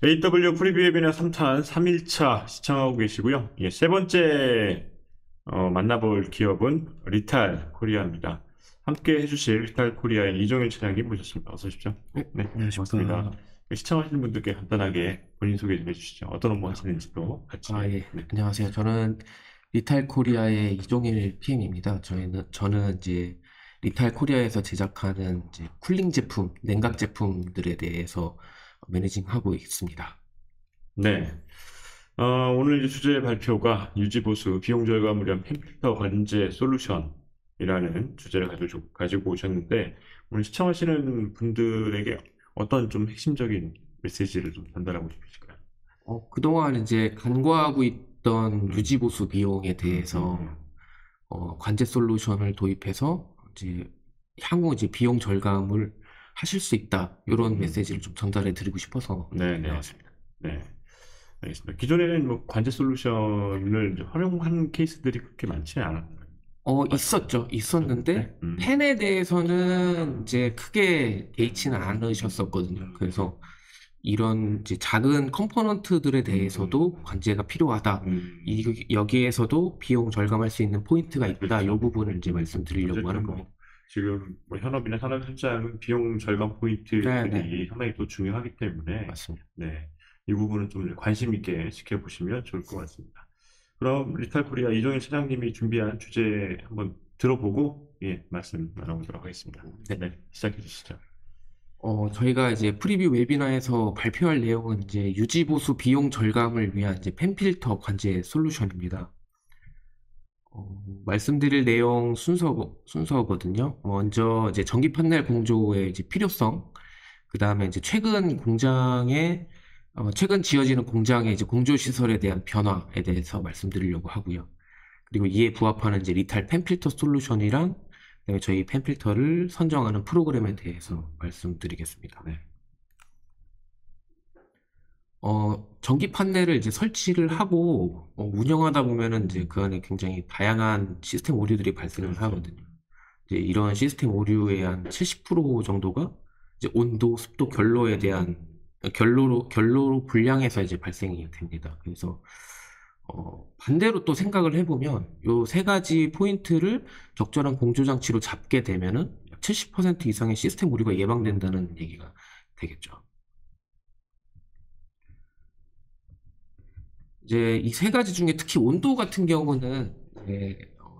AW 프리뷰 웨비너 3탄 3일차 시청하고 계시고요. 예, 세 번째 만나볼 기업은 리탈 코리아입니다. 함께 해주실 리탈 코리아의 이종일 차장님 모셨습니다. 어서 오십시오. 네, 네, 반갑습니다. 안녕하십니까. 시청하시는 분들께 간단하게 본인 소개 좀 해주시죠. 어떤 업무 하시는지도 같이. 예. 네. 안녕하세요. 저는 리탈 코리아의 이종일 PM입니다. 저는 이제 리탈 코리아에서 제작하는 이제 쿨링 제품, 냉각 제품들에 대해서 매니징하고 있습니다. 네. 오늘 이제 주제 발표가 유지보수 비용 절감을 위한 펜필터 관제 솔루션이라는 주제를 가지고 오셨는데, 오늘 시청하시는 분들에게 어떤 좀 핵심적인 메시지를 좀 전달하고 싶으실까요? 그동안 이제 간과하고 있던 음, 유지보수 비용에 음, 대해서 음, 관제 솔루션을 도입해서 이제 향후 이제 비용 절감을 하실 수 있다. 이런 음. 메시지를 좀 전달해 드리고 싶어서 네, 네, 나왔습니다. 네. 알겠습니다. 기존에는 뭐 관제 솔루션을 이제 활용한 케이스들이 그렇게 많지는 않았나요? 있었죠. 있었는데, 있었는데, 펜에 대해서는 이제 크게 개의치는 않으셨었거든요. 그래서 이런 이제 작은 컴포넌트들에 대해서도 관제가 필요하다. 여기에서도 비용 절감할 수 있는 포인트가 있다. 이 그렇죠. 부분을 이제 말씀드리려고 어쨌든 하는 뭐 겁니다. 지금 뭐 현업이나 산업 현장은 비용 절감 네네. 포인트들이 상당히 또 중요하기 때문에 맞습니다. 네, 이 부분은 좀 관심 있게 지켜보시면 좋을 것 같습니다. 그럼 리탈 코리아 이종일 차장님이 준비한 주제 한번 들어보고 예, 말씀 나눠보도록 하겠습니다. 네. 네, 시작해 주시죠. 저희가 이제 프리뷰 웨비나에서 발표할 내용은 이제 유지보수 비용 절감을 위한 이제 펜필터 관제 솔루션입니다. 말씀드릴 내용 순서거든요. 먼저 이제 전기 판넬 공조의 이제 필요성, 그 다음에 이제 최근 지어지는 공장의 이제 공조 시설에 대한 변화에 대해서 말씀드리려고 하고요. 그리고 이에 부합하는 이제 리탈 펜필터 솔루션이랑 그다음에 저희 펜필터를 선정하는 프로그램에 대해서 말씀드리겠습니다. 네. 전기 판넬을 이제 설치를 하고 운영하다 보면은 이제 그 안에 굉장히 다양한 시스템 오류들이 발생을 그렇죠. 하거든요. 이제 이런 시스템 오류의 한 70% 정도가 이제 온도, 습도, 결로로 불량해서 이제 발생이 됩니다. 그래서 반대로 또 생각을 해보면 요 세 가지 포인트를 적절한 공조 장치로 잡게 되면은 약 70% 이상의 시스템 오류가 예방된다는 얘기가 되겠죠. 이제 이 세 가지 중에 특히 온도 같은 경우는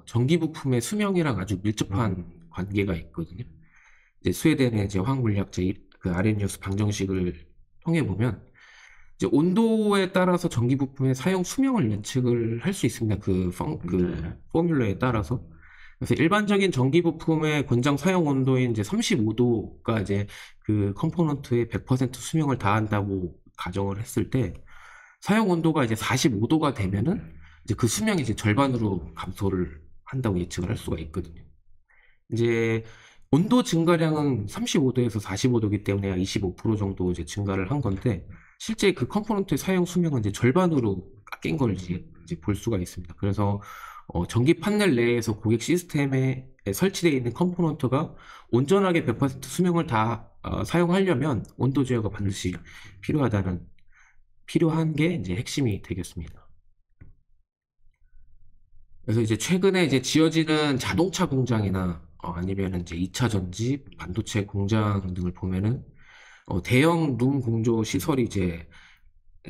전기 부품의 수명이랑 아주 밀접한 관계가 있거든요. 이제 스웨덴의 이제 화학물리학자 그 아레니우스 방정식을 통해 보면 이제 온도에 따라서 전기 부품의 사용 수명을 예측을 할 수 있습니다. 그 네. 포뮬러에 따라서. 그래서 일반적인 전기 부품의 권장 사용 온도인 이제 35도가 이제 그 컴포넌트의 100% 수명을 다한다고 가정을 했을 때 사용 온도가 이제 45도가 되면은 이제 그 수명이 이제 절반으로 감소를 한다고 예측을 할 수가 있거든요. 이제 온도 증가량은 35도에서 45도이기 때문에 약 25% 정도 이제 증가를 한 건데 실제 그 컴포넌트의 사용 수명은 이제 절반으로 깎인 걸 이제 볼 수가 있습니다. 그래서 전기 판넬 내에서 고객 시스템에 설치되어 있는 컴포넌트가 온전하게 100% 수명을 다 사용하려면 온도 제어가 반드시 필요한 게 이제 핵심이 되겠습니다. 그래서 이제 최근에 이제 지어지는 자동차 공장이나 아니면 이제 2차 전지, 반도체 공장 등을 보면은 대형 룸 공조 시설이 이제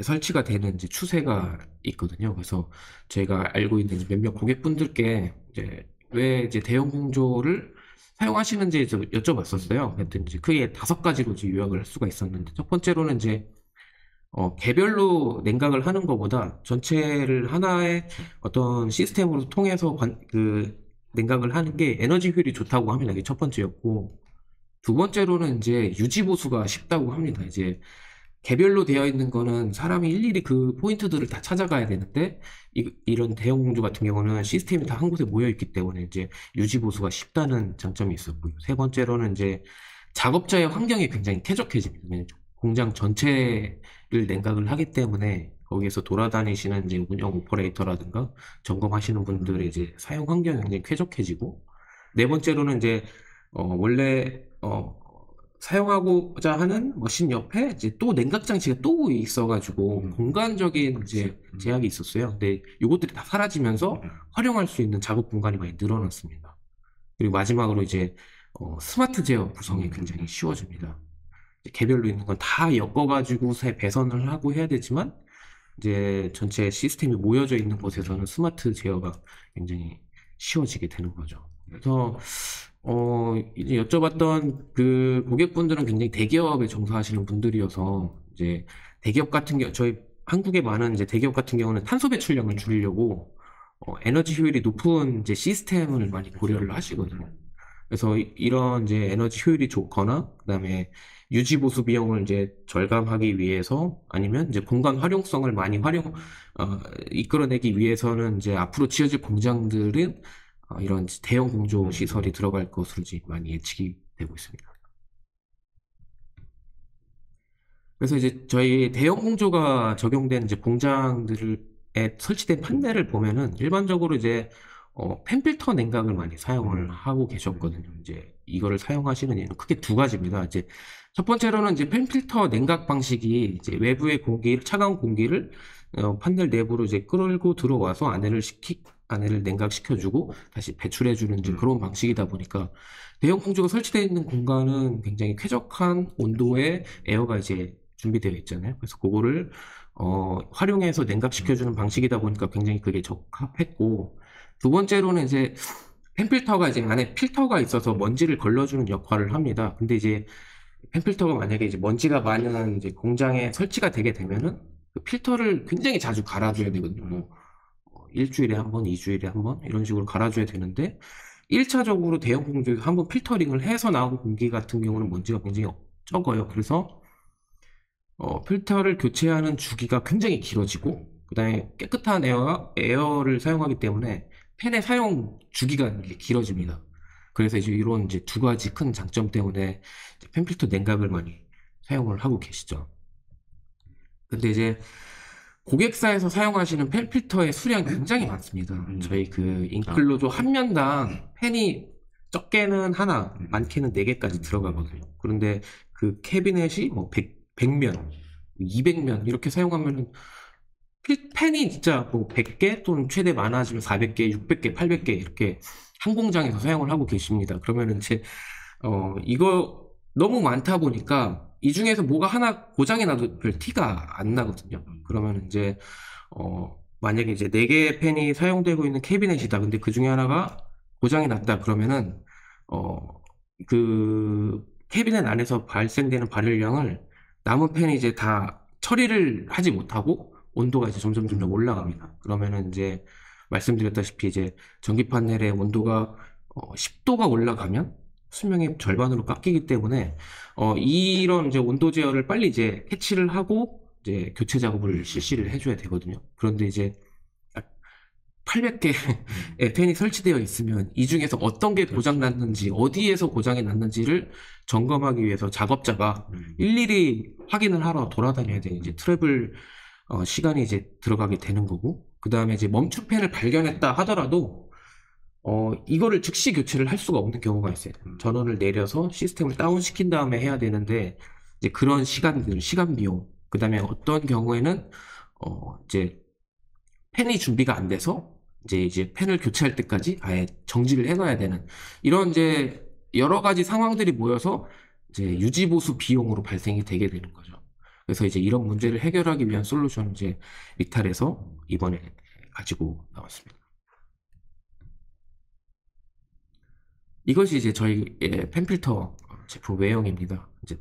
설치가 되는 이제 추세가 있거든요. 그래서 제가 알고 있는 이제 몇몇 고객분들께 이제 왜 이제 대형 공조를 사용하시는지 여쭤봤었어요. 그랬더니 이제 크게 다섯 가지로 이제 요약을 할 수가 있었는데 첫 번째로는 이제 개별로 냉각을 하는 것보다 전체를 하나의 어떤 시스템으로 통해서 냉각을 하는 게 에너지 효율이 좋다고 합니다. 이게 첫 번째였고, 두 번째로는 이제 유지 보수가 쉽다고 합니다. 이제 개별로 되어 있는 거는 사람이 일일이 그 포인트들을 다 찾아가야 되는데, 이런 대형 공조 같은 경우는 시스템이 다 한 곳에 모여 있기 때문에 이제 유지 보수가 쉽다는 장점이 있었고요. 세 번째로는 이제 작업자의 환경이 굉장히 쾌적해집니다. 왜냐면 공장 전체를 냉각을 하기 때문에 거기에서 돌아다니시는 이제 운영 오퍼레이터라든가 점검하시는 분들의 이제 사용 환경이 굉장히 쾌적해지고 네 번째로는 이제 원래 사용하고자 하는 머신 옆에 이제 또 냉각 장치가 또 있어가지고 공간적인 이제 제약이 있었어요. 근데 이것들이 다 사라지면서 활용할 수 있는 작업 공간이 많이 늘어났습니다. 그리고 마지막으로 이제 스마트 제어 구성이 굉장히 쉬워집니다. 이제 개별로 있는 건 다 엮어가지고 배선을 하고 해야 되지만 이제 전체 시스템이 모여져 있는 곳에서는 스마트 제어가 굉장히 쉬워지게 되는 거죠. 그래서 이제 여쭤봤던 그 고객분들은 굉장히 대기업에 종사하시는 분들이어서 이제 대기업 같은 경우 저희 한국에 많은 이제 대기업 같은 경우는 탄소 배출량을 줄이려고 에너지 효율이 높은 이제 시스템을 많이 고려를 하시거든요. 그래서 이런 이제 에너지 효율이 좋거나 그다음에 유지 보수 비용을 이제 절감하기 위해서 아니면 이제 공간 활용성을 많이 이끌어내기 위해서는 이제 앞으로 지어질 공장들은 이런 대형 공조 시설이 들어갈 것으로 이제 많이 예측이 되고 있습니다. 그래서 이제 저희 대형 공조가 적용된 이제 공장들에 설치된 판넬을 보면은 일반적으로 이제 펜필터 냉각을 많이 사용을 하고 계셨거든요. 이제 이거를 사용하시는 이유는 크게 두 가지입니다. 이제 첫 번째로는 이제 펜필터 냉각 방식이 이제 외부의 차가운 공기를 판넬 내부로 이제 끌고 들어와서 안에를 냉각시켜주고 다시 배출해주는 이제 그런 방식이다 보니까 대형 공조가 설치되어 있는 공간은 굉장히 쾌적한 온도의 에어가 이제 준비되어 있잖아요. 그래서 그거를 활용해서 냉각시켜주는 방식이다 보니까 굉장히 그게 적합했고 두 번째로는 이제 펜필터가 이제 안에 필터가 있어서 먼지를 걸러주는 역할을 합니다. 근데 이제 펜필터가 만약에 이제 먼지가 많은 이제 공장에 설치가 되게 되면은 그 필터를 굉장히 자주 갈아줘야 되거든요. 뭐 일주일에 한 번, 이주일에 한 번 이런 식으로 갈아줘야 되는데 1차적으로 대형 공장에서 한번 필터링을 해서 나온 공기 같은 경우는 먼지가 굉장히 적어요. 그래서 필터를 교체하는 주기가 굉장히 길어지고 그다음에 깨끗한 에어를 사용하기 때문에 팬의 사용 주기가 이렇게 길어집니다. 그래서 이제 이런 이제 두 가지 큰 장점 때문에 팬 필터 냉각을 많이 사용을 하고 계시죠. 근데 이제 고객사에서 사용하시는 팬 필터의 수량이 굉장히 많습니다. 저희 그 인클로저 한 면당 팬이 적게는 하나, 많게는 4개까지 들어가거든요. 그런데 그 캐비넷이 뭐 100면, 200면 이렇게 사용하면은 팬이 진짜 뭐 100개 또는 최대 많아지면 400개, 600개, 800개 이렇게 한 공장에서 사용을 하고 계십니다. 그러면은 이제 이거 너무 많다 보니까 이 중에서 뭐가 하나 고장이 나도 별 티가 안 나거든요. 그러면 이제 만약에 이제 4개의 팬이 사용되고 있는 캐비넷이다. 근데 그 중에 하나가 고장이 났다. 그러면은 그 캐비넷 안에서 발생되는 발열량을 남은 팬이 이제 다 처리를 하지 못하고 온도가 이제 점점 올라갑니다. 그러면은 이제 말씀드렸다시피 이제 전기 판넬의 온도가 10도가 올라가면 수명의 절반으로 깎이기 때문에 이런 이제 온도 제어를 빨리 이제 해치를 하고 이제 교체 작업을 실시를 해줘야 되거든요. 그런데 이제 800개의 팬이 설치되어 있으면 이 중에서 어떤 게 고장 났는지 어디에서 고장이 났는지를 점검하기 위해서 작업자가 일일이 확인을 하러 돌아다녀야 되는 이제 트래블 시간이 이제 들어가게 되는 거고 그 다음에 이제 멈춤 팬을 발견했다 하더라도 이거를 즉시 교체를 할 수가 없는 경우가 있어요. 전원을 내려서 시스템을 다운시킨 다음에 해야 되는데 이제 그런 시간 비용 그 다음에 어떤 경우에는 이제 팬이 준비가 안 돼서 이제 팬을 교체할 때까지 아예 정지를 해놔야 되는 이런 이제 여러 가지 상황들이 모여서 이제 유지 보수 비용으로 발생이 되게 되는 거죠. 그래서 이제 이런 문제를 해결하기 위한 솔루션을 이제 릭탈에서 이번에 가지고 나왔습니다. 이것이 이제 저희의 펜필터 제품 외형입니다. 이제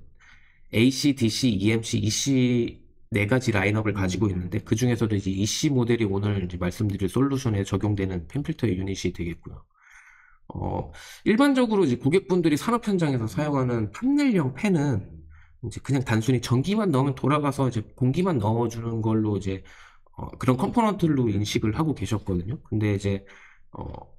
AC, DC, EMC, EC 4가지 라인업을 가지고 있는데 그 중에서도 이제 EC 모델이 오늘 이제 말씀드릴 솔루션에 적용되는 펜필터의 유닛이 되겠고요. 일반적으로 이제 고객분들이 산업 현장에서 사용하는 판넬형 팬은 이제 그냥 단순히 전기만 넣으면 돌아가서 이제 공기만 넣어주는 걸로 이제 그런 컴포넌트로 인식을 하고 계셨거든요. 근데 이제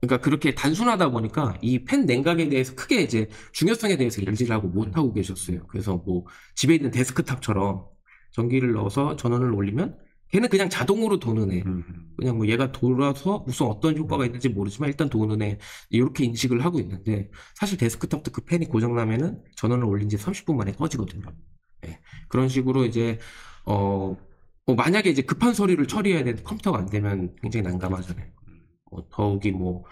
그러니까 그렇게 단순하다 보니까 이 팬 냉각에 대해서 크게 이제 중요성에 대해서 인지를 하고 못 하고 계셨어요. 그래서 뭐 집에 있는 데스크탑처럼 전기를 넣어서 전원을 올리면 걔는 그냥 자동으로 도는 애. 음. 그냥 뭐 얘가 돌아서 무슨 어떤 효과가 있는지 모르지만 일단 도는 애. 이렇게 인식을 하고 있는데 사실 데스크톱도 그 펜이 고장나면은 전원을 올린 지 30분 만에 꺼지거든요. 예. 그런 식으로 이제 어, 만약에 이제 급한 서류를 처리해야 되는 컴퓨터가 안 되면 굉장히 난감하잖아요. 더욱이 뭐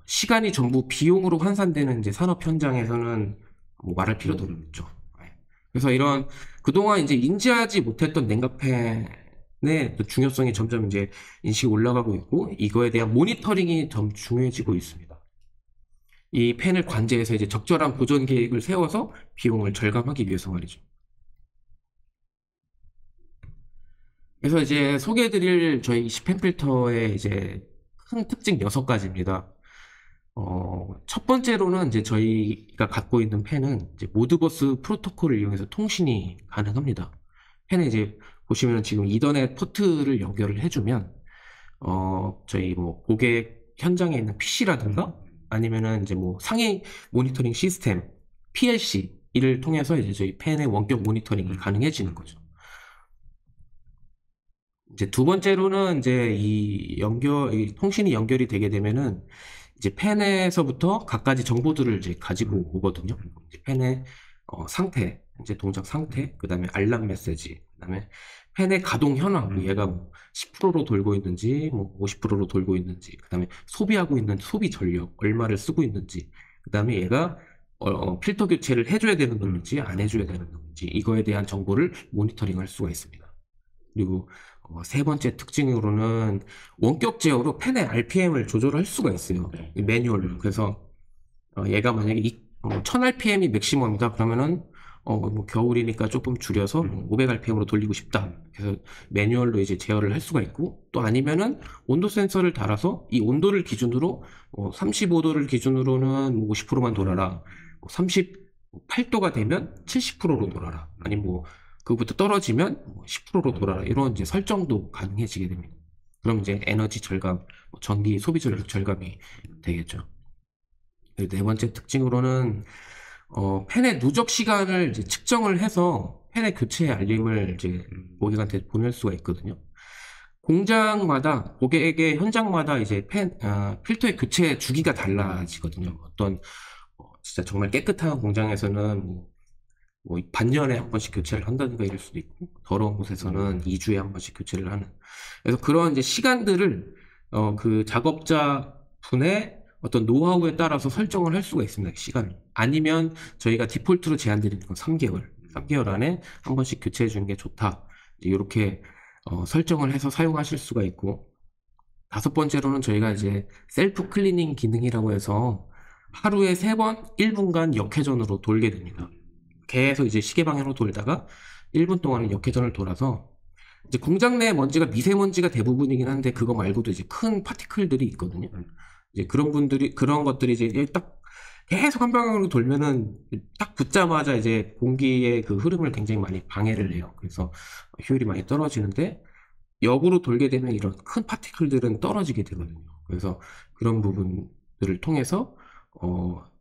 시간이 전부 비용으로 환산되는 이제 산업 현장에서는 뭐 말할 필요도 없죠. 예. 그래서 이런 그동안 이제 인지하지 못했던 냉각팬의 또 중요성이 점점 이제 인식이 올라가고 있고 이거에 대한 모니터링이 점 중요해지고 있습니다. 이 팬을 관제해서 이제 적절한 보존 계획을 세워서 비용을 절감하기 위해서 말이죠. 그래서 이제 소개해드릴 저희 시펜 필터의 이제 큰 특징 6가지입니다. 첫 번째로는 이제 저희가 갖고 있는 펜은 이제 모드버스 프로토콜을 이용해서 통신이 가능합니다. 펜에 이제 보시면 지금 이더넷 포트를 연결을 해주면, 저희 뭐 고객 현장에 있는 PC라든가 아니면은 이제 뭐 상위 모니터링 시스템, PLC, 이를 통해서 이제 저희 펜의 원격 모니터링이 가능해지는 거죠. 이제 두 번째로는 이제 이 통신이 연결이 되게 되면은 이제 펜에서부터 갖가지 정보들을 이제 가지고 오거든요. 이제 펜의 상태, 이제 동작 상태, 그 다음에 알람 메시지, 그 다음에 펜의 가동 현황, 얘가 뭐 10%로 돌고 있는지, 뭐 50%로 돌고 있는지, 그 다음에 소비하고 있는 소비 전력, 얼마를 쓰고 있는지, 그 다음에 얘가 필터 교체를 해줘야 되는 놈인지, 안 해줘야 되는 놈인지, 이거에 대한 정보를 모니터링 할 수가 있습니다. 그리고 세 번째 특징으로는 원격 제어로 펜의 RPM을 조절할 수가 있어요. 네. 이 매뉴얼로. 그래서 얘가 만약에 1000rpm이 맥시멈이다 그러면은 뭐 겨울이니까 조금 줄여서 500rpm으로 돌리고 싶다. 그래서 매뉴얼로 이제 제어를 할 수가 있고 또 아니면은 온도 센서를 달아서 이 온도를 기준으로 35도를 기준으로는 50%만 돌아라. 38도가 되면 70%로 돌아라. 아니 뭐 그거부터 떨어지면 10%로 돌아라. 이런 이제 설정도 가능해지게 됩니다. 그럼 이제 에너지 절감, 전기 소비 전력 절감이 되겠죠. 그리고 네 번째 특징으로는 펜의 누적 시간을 이제 측정을 해서 펜의 교체 알림을 이제 고객한테 보낼 수가 있거든요. 공장마다 고객의 현장마다 이제 필터의 교체 주기가 달라지거든요. 어떤 진짜 정말 깨끗한 공장에서는 뭐 반년에 한 번씩 교체를 한다든가 이럴 수도 있고 더러운 곳에서는 2주에 한 번씩 교체를 하는. 그래서 그런 이제 시간들을 그 작업자 분의 어떤 노하우에 따라서 설정을 할 수가 있습니다. 시간을. 아니면 저희가 디폴트로 제한드리는 건 3개월. 3개월 안에 한 번씩 교체해 주는 게 좋다. 이렇게 설정을 해서 사용하실 수가 있고 다섯 번째로는 저희가 이제 셀프 클리닝 기능이라고 해서 하루에 3번 1분간 역회전으로 돌게 됩니다. 계속 이제 시계 방향으로 돌다가 1분 동안은 역회전을 돌아서 이제 공장 내 먼지가 미세먼지가 대부분이긴 한데 그거 말고도 이제 큰 파티클들이 있거든요. 이제 그런 것들이 이제 딱 계속 한 방향으로 돌면은 딱 붙자마자 이제 공기의 그 흐름을 굉장히 많이 방해를 해요. 그래서 효율이 많이 떨어지는데 역으로 돌게 되면 이런 큰 파티클들은 떨어지게 되거든요. 그래서 그런 부분들을 통해서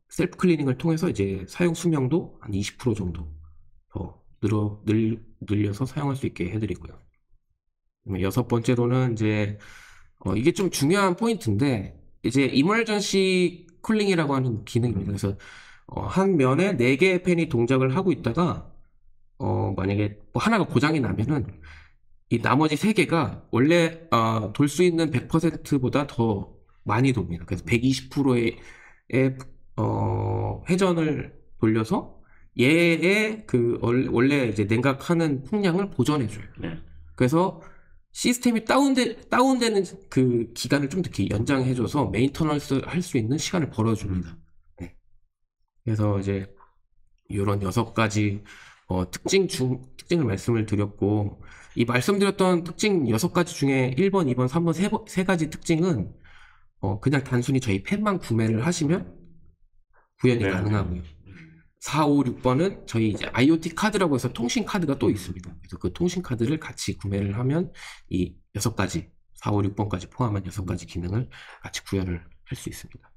셀프 클리닝을 통해서 이제 사용 수명도 한 20% 정도 더 늘려서 사용할 수 있게 해드리고요. 여섯 번째로는 이제 이게 좀 중요한 포인트인데 이제 이머전시 쿨링이라고 하는 기능입니다. 그래서 한 면에 4개의 팬이 동작을 하고 있다가 만약에 뭐 하나가 고장이 나면은 이 나머지 3개가 원래 돌 수 있는 100%보다 더 많이 돕니다. 그래서 120%의 회전을 돌려서 얘의 그 원래 이제 냉각하는 풍량을 보존해줘요. 네. 그래서 시스템이 다운되는 그 기간을 좀 더 연장해줘서 메인터넌스 할 수 있는 시간을 벌어줍니다. 네. 그래서 이제 이런 6가지 특징을 말씀을 드렸고 이 말씀드렸던 특징 6가지 중에 1번, 2번, 3번 세 가지 특징은 그냥 단순히 저희 펜만 구매를 하시면 구현이 네. 가능하고요. 4, 5, 6번은 저희 이제 IoT 카드라고 해서 통신 카드가 또 있습니다. 그래서 그 통신 카드를 같이 구매를 하면 이 6가지, 4, 5, 6번까지 포함한 6가지 기능을 같이 구현을 할 수 있습니다.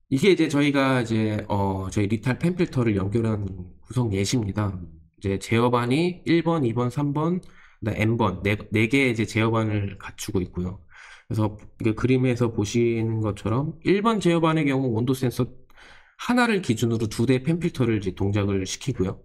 이게 이제 저희가 이제 저희 리탈 펜 필터를 연결한 구성 예시입니다. 이제 제어반이 1번, 2번, 3번, 그다음 N번, 네 개의 이제 제어반을 갖추고 있고요. 그래서 그 그림에서 보시는 것처럼 1번 제어반의 경우 온도 센서 하나를 기준으로 두 대 펜필터를 이제 동작을 시키고요.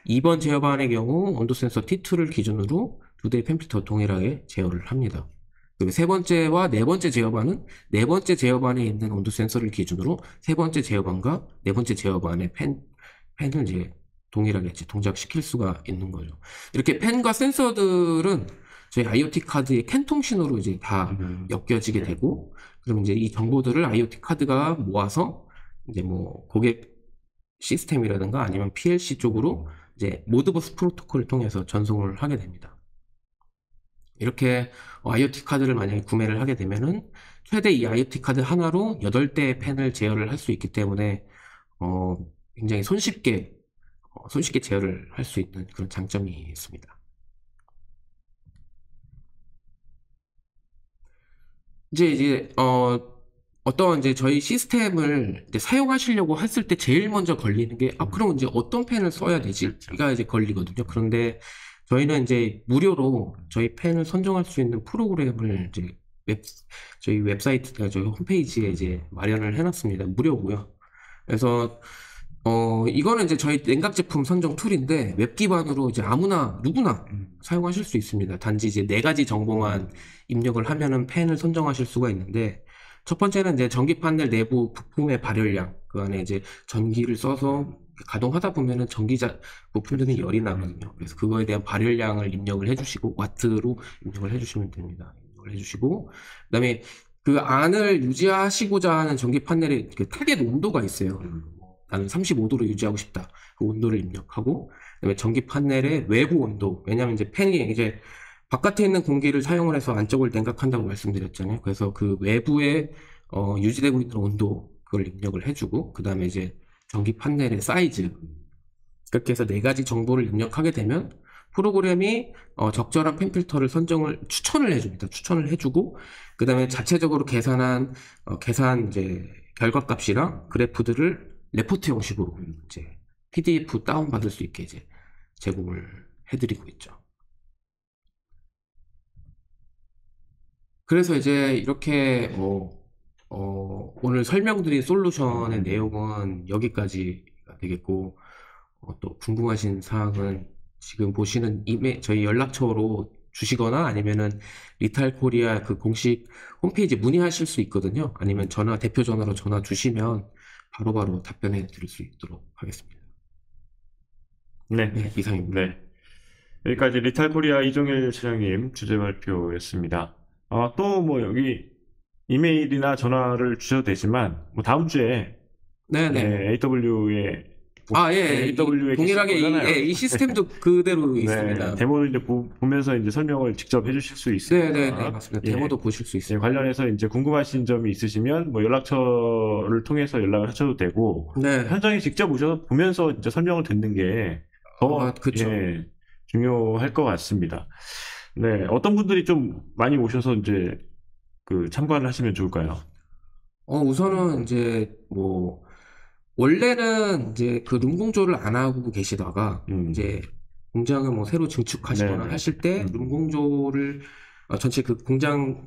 2번 제어반의 경우 온도 센서 T2를 기준으로 두 대의 펜필터 동일하게 제어를 합니다. 그리고 세 번째와 네 번째 제어반은 네 번째 제어반에 있는 온도 센서를 기준으로 세 번째 제어반과 네 번째 제어반의 펜을 이제 동일하게 이제 동작시킬 수가 있는 거죠. 이렇게 펜과 센서들은 저희 IoT 카드의 캔 통신으로 이제 다 엮여지게 되고, 그럼 이제 이 정보들을 IoT 카드가 모아서 이제 뭐 고객 시스템이라든가 아니면 PLC 쪽으로 이제 모드버스 프로토콜을 통해서 전송을 하게 됩니다. 이렇게 IoT 카드를 만약에 구매를 하게 되면은 최대 이 IoT 카드 하나로 8대의 펜을 제어를 할 수 있기 때문에 굉장히 손쉽게 제어를 할 수 있는 그런 장점이 있습니다. 어떤 이제 저희 시스템을 이제 사용하시려고 했을 때 제일 먼저 걸리는 게, 그럼 이제 어떤 펜을 써야 되지?가 이제 걸리거든요. 그런데 저희는 이제 무료로 저희 펜을 선정할 수 있는 프로그램을 이제 저희 웹사이트, 저희 홈페이지에 이제 마련을 해놨습니다. 무료고요. 그래서 이거는 이제 저희 냉각 제품 선정 툴인데 웹 기반으로 이제 아무나 누구나 사용하실 수 있습니다. 단지 이제 네 가지 정보만 입력을 하면은 펜을 선정하실 수가 있는데, 첫 번째는 이제 전기 판넬 내부 부품의 발열량, 그 안에 이제 전기를 써서 가동하다 보면은 부품들은 열이 나거든요. 그래서 그거에 대한 발열량을 입력을 해주시고, 와트로 입력을 해주시면 됩니다. 입력을 해주시고, 그다음에 그 안을 유지하시고자 하는 전기 판넬의 그 타겟 온도가 있어요. 나는 35도로 유지하고 싶다. 그 온도를 입력하고, 그다음에 전기 판넬의 외부 온도. 왜냐하면 이제 팬이 이제 바깥에 있는 공기를 사용을 해서 안쪽을 냉각한다고 말씀드렸잖아요. 그래서 그 외부에 유지되고 있는 온도 그걸 입력을 해주고, 그 다음에 이제 전기 판넬의 사이즈, 그렇게 해서 네 가지 정보를 입력하게 되면 프로그램이 적절한 펜 필터를 추천을 해줍니다. 추천을 해주고, 그 다음에 자체적으로 계산 이제 결과값이랑 그래프들을 레포트 형식으로 이제 PDF 다운받을 수 있게 이제 제공을 해드리고 있죠. 그래서 이제 이렇게 오늘 설명드린 솔루션의 내용은 여기까지가 되겠고, 또 궁금하신 사항은 지금 보시는 저희 연락처로 주시거나 아니면은 리탈 코리아 그 공식 홈페이지 문의하실 수 있거든요. 아니면 대표 전화로 전화 주시면 바로바로 답변해 드릴 수 있도록 하겠습니다. 네. 네, 이상입니다. 네. 여기까지 리탈 코리아 이종일 차장님 주제 발표였습니다. 또 뭐 여기 이메일이나 전화를 주셔도 되지만, 뭐 다음 주에 네네. AW에 동일하게 이 시스템도 그대로 있습니다. 데모를 이제 보면서 이제 설명을 직접 해주실 수 있습니다. 네네네, 맞습니다. 데모도 보실 수 있습니다. 관련해서 이제 궁금하신 점이 있으시면 뭐 연락처를 통해서 연락을 하셔도 되고, 네. 현장에 직접 오셔서 보면서 이제 설명을 듣는 게 더 그쵸. 중요할 것 같습니다. 네, 어떤 분들이 좀 많이 오셔서 이제 참관을 하시면 좋을까요? 우선은 이제 원래는 이제 그 룸공조를 안 하고 계시다가 이제 공장을 뭐 새로 증축하시거나 네네. 하실 때 룸공조를 전체 그 공장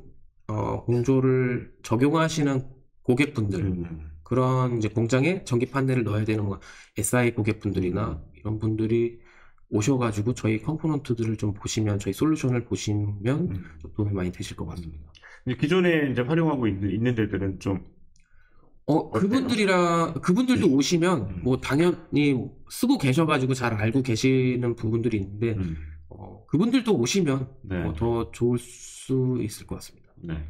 공조를 적용하시는 고객분들, 그런 이제 공장에 전기 판넬을 넣어야 되는 뭐 SI 고객분들이나 이런 분들이 오셔가지고 저희 컴포넌트들을 좀 보시면, 저희 솔루션을 보시면 좀 도움이 많이 되실 것 같습니다. 기존에 이제 활용하고 있는 데들은 좀 그분들도 오시면 뭐 당연히 쓰고 계셔가지고 잘 알고 계시는 부분들이 있는데, 그분들도 오시면 네. 더 좋을 수 있을 것 같습니다. 네.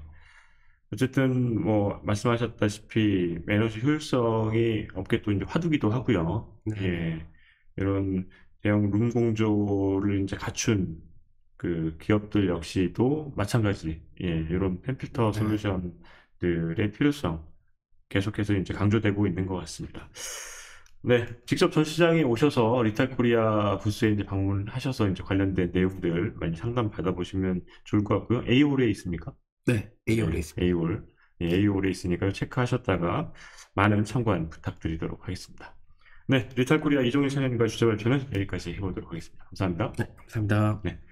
어쨌든 뭐 말씀하셨다시피 에너지 효율성이 업계 또 이제 화두기도 하고요. 네. 예. 이런 대형 룸 공조를 이제 갖춘 그 기업들 역시도 마찬가지. 이런 펜필터 솔루션들의 필요성 계속해서 이제 강조되고 있는 것 같습니다. 네, 직접 전시장에 오셔서 리탈 코리아 부스에 이제 방문하셔서 이제 관련된 내용들 많이 상담 받아보시면 좋을 것 같고요. A홀에 있습니까? 네, A홀에 있습니다. A홀에 있으니까 체크하셨다가 많은 참관 부탁드리도록 하겠습니다. 네, 리탈코리아 이종일 차장님과 주제 발표는 여기까지 해보도록 하겠습니다. 감사합니다. 네, 감사합니다. 네.